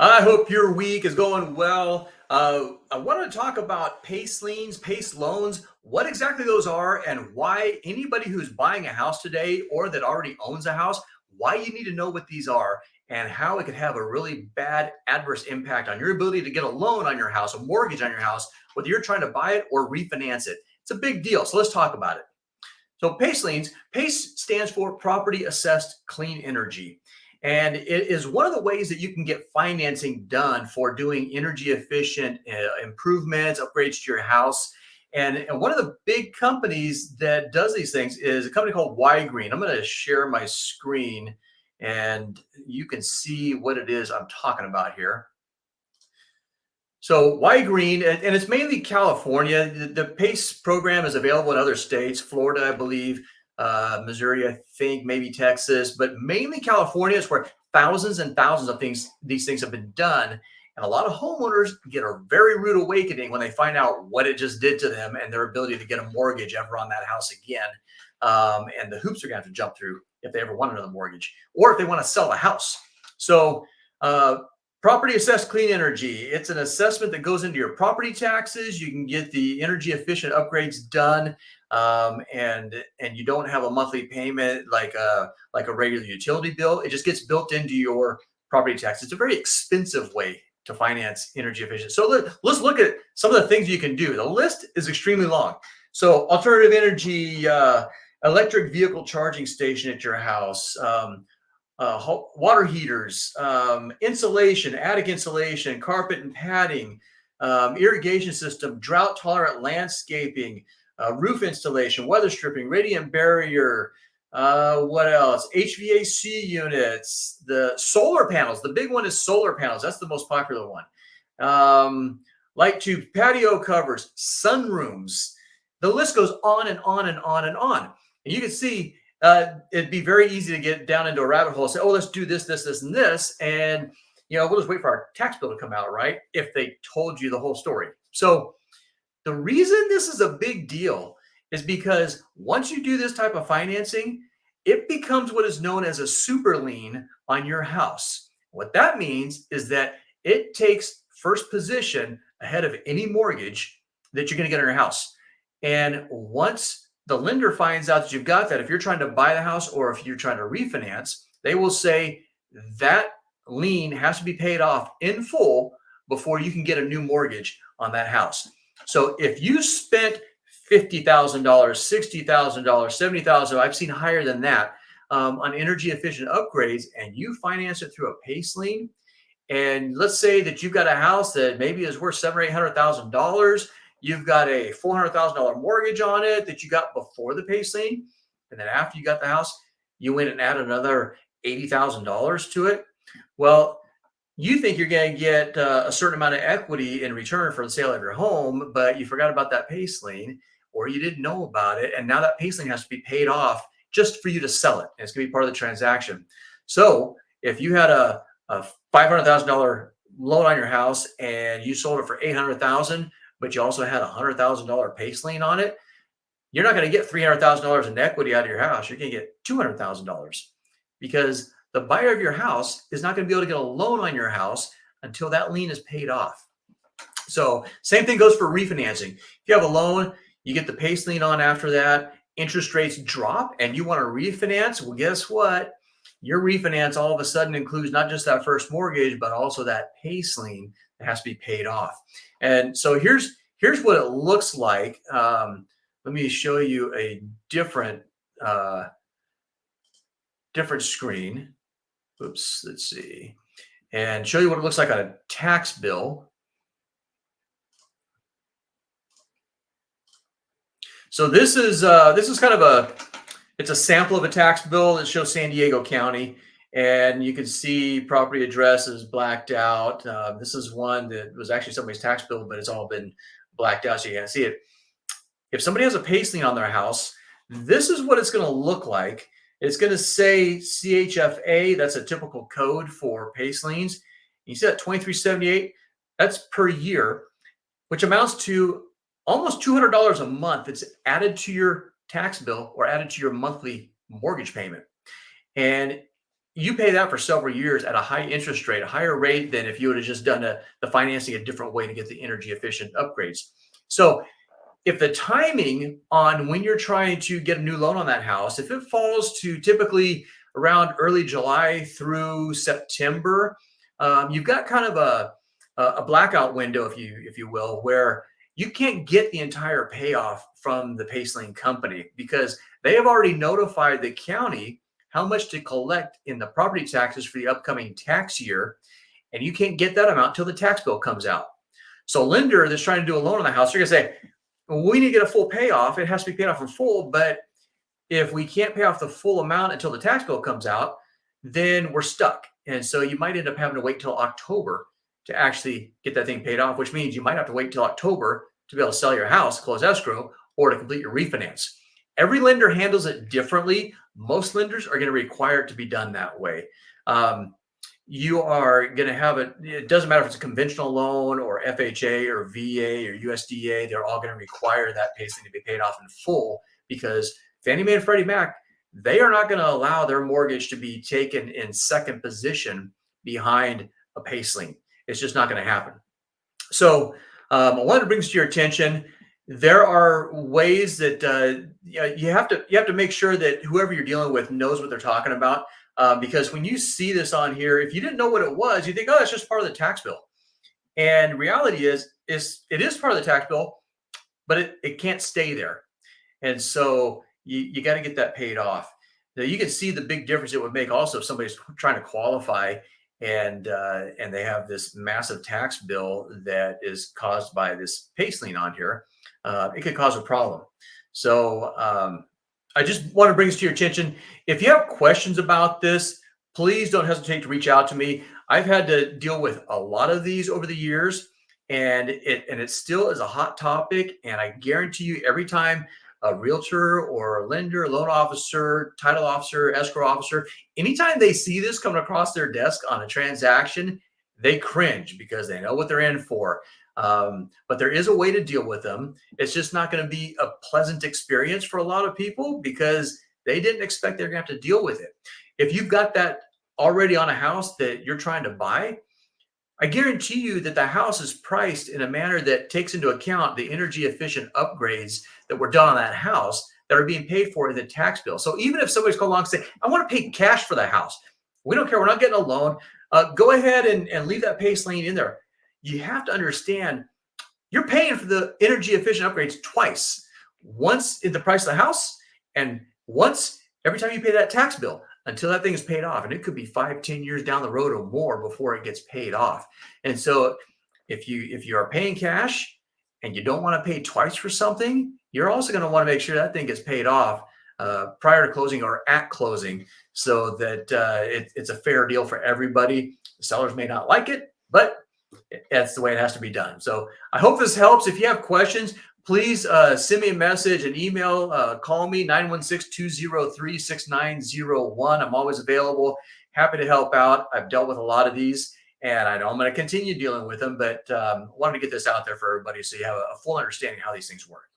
I hope your week is going well. I wanted to talk about PACE liens, PACE loans, what exactly those are, and why anybody who's buying a house today or that already owns a house, why you need to know what these are and how it could have a really bad adverse impact on your ability to get a loan on your house, a mortgage on your house, whether you're trying to buy it or refinance it. It's a big deal. So let's talk about it. So PACE liens, PACE stands for Property Assessed Clean Energy. And it is one of the ways that you can get financing done for doing energy efficient improvements, upgrades to your house. And one of the big companies that does these things is a company called Y Green. I'm going to share my screen and you can see what it is I'm talking about here. So Y Green, and it's mainly California. The PACE program is available in other states, Florida, I believe, Missouri, I think, maybe Texas, but mainly California is where thousands and thousands of these things have been done. And a lot of homeowners get a very rude awakening when they find out what it just did to them and their ability to get a mortgage ever on that house again. And the hoops they're going to have to jump through if they ever want another mortgage or if they want to sell the house. So, uh, Property Assessed Clean Energy. It's an assessment that goes into your property taxes. You can get the energy efficient upgrades done, and you don't have a monthly payment like a regular utility bill. It just gets built into your property tax. It's a very expensive way to finance energy efficient. So let's look at some of the things you can do. The list is extremely long. So alternative energy, electric vehicle charging station at your house. Water heaters, insulation, attic insulation, carpet and padding, irrigation system, drought tolerant landscaping, roof installation, weather stripping, radiant barrier. What else? HVAC units, the solar panels. The big one is solar panels. That's the most popular one. Light tube, patio covers, sunrooms. The list goes on and on and on and on. And you can see it'd be very easy to get down into a rabbit hole and say, oh, let's do this, this, this, and this. And, we'll just wait for our tax bill to come out, right? If they told you the whole story. So the reason this is a big deal is because once you do this type of financing, it becomes what is known as a super lien on your house. What that means is that it takes first position ahead of any mortgage that you're going to get on your house. And once the lender finds out that you've got that, if you're trying to buy the house or if you're trying to refinance, they will say that lien has to be paid off in full before you can get a new mortgage on that house. So if you spent $50,000, $60,000, $70,000, I've seen higher than that, on energy efficient upgrades, and you finance it through a PACE lien, and let's say that you've got a house that maybe is worth $700,000 or $800,000. You've got a $400,000 mortgage on it that you got before the PACE lien. And then after you got the house, you went and added another $80,000 to it. Well, you think you're going to get a certain amount of equity in return for the sale of your home, but you forgot about that PACE lien or you didn't know about it. And now that PACE lien has to be paid off just for you to sell it. And it's going to be part of the transaction. So if you had a $500,000 loan on your house and you sold it for $800,000, but you also had a $100,000 PACE lien on it, you're not going to get $300,000 in equity out of your house. You're going to get $200,000 because the buyer of your house is not going to be able to get a loan on your house until that lien is paid off. So same thing goes for refinancing. If you have a loan, you get the PACE lien on after that, interest rates drop and you want to refinance. Well, guess what? Your refinance all of a sudden includes not just that first mortgage, but also that PACE lien that has to be paid off. And so here's what it looks like. Let me show you a different screen. Oops, let's see, and show you what it looks like on a tax bill. So this is kind of it's a sample of a tax bill that shows San Diego County. And you can see property address is blacked out. This is one that was actually somebody's tax bill, but it's all been blacked out, so you can't see it. If somebody has a PACE lien on their house, this is what it's going to look like. It's going to say CHFA. That's a typical code for PACE liens. You see that 2378? That's per year, which amounts to almost $200 a month. It's added to your tax bill or added to your monthly mortgage payment. And you pay that for several years at a high interest rate, a higher rate than if you would have just done the financing a different way to get the energy efficient upgrades. So if the timing on when you're trying to get a new loan on that house, if it falls to typically around early July through September, you've got kind of a blackout window, if you will, where you can't get the entire payoff from the Paceling company because they have already notified the county how much to collect in the property taxes for the upcoming tax year, and you can't get that amount till the tax bill comes out. So a lender that's trying to do a loan on the house, they're going to say, well, we need to get a full payoff. It has to be paid off in full. But if we can't pay off the full amount until the tax bill comes out, then we're stuck. And so you might end up having to wait till October to actually get that thing paid off, which means you might have to wait till October to be able to sell your house, close escrow, or to complete your refinance. Every lender handles it differently. Most lenders are going to require it to be done that way. You are going to have it doesn't matter if it's a conventional loan or FHA or VA or USDA, they're all going to require that payment to be paid off in full because Fannie Mae and Freddie Mac, they are not going to allow their mortgage to be taken in second position behind a PACE lien. It's just not going to happen. So I wanted to bring this to your attention. There are ways that you have to make sure that whoever you're dealing with knows what they're talking about. Because when you see this on here, if you didn't know what it was, you think, oh, that's just part of the tax bill. And reality is it is part of the tax bill, but it can't stay there. And so you got to get that paid off. Now, you can see the big difference it would make also if somebody's trying to qualify and they have this massive tax bill that is caused by this PACE lien on here. It could cause a problem. So I just want to bring this to your attention. If you have questions about this, please don't hesitate to reach out to me. I've had to deal with a lot of these over the years, and it still is a hot topic. And I guarantee you, every time a realtor or a lender, loan officer, title officer, escrow officer, anytime they see this coming across their desk on a transaction, they cringe because they know what they're in for. But there is a way to deal with them. It's just not going to be a pleasant experience for a lot of people because they didn't expect they're going to have to deal with it. If you've got that already on a house that you're trying to buy, I guarantee you that the house is priced in a manner that takes into account the energy efficient upgrades that were done on that house that are being paid for in the tax bill. So even if somebody's come along and say, I want to pay cash for the house, we don't care. We're not getting a loan. Go ahead and leave that PACE lien in there. You have to understand you're paying for the energy efficient upgrades twice. Once in the price of the house and once every time you pay that tax bill until that thing is paid off. And it could be 5-10 years down the road or more before it gets paid off. And so if you are paying cash and you don't want to pay twice for something, you're also going to want to make sure that thing gets paid off prior to closing or at closing so that it's a fair deal for everybody. The sellers may not like it, but that's the way it has to be done. So I hope this helps. If you have questions, please send me a message, an email, call me, 916-203-6901. I'm always available. Happy to help out. I've dealt with a lot of these, and I know I'm going to continue dealing with them, but wanted to get this out there for everybody so you have a full understanding of how these things work.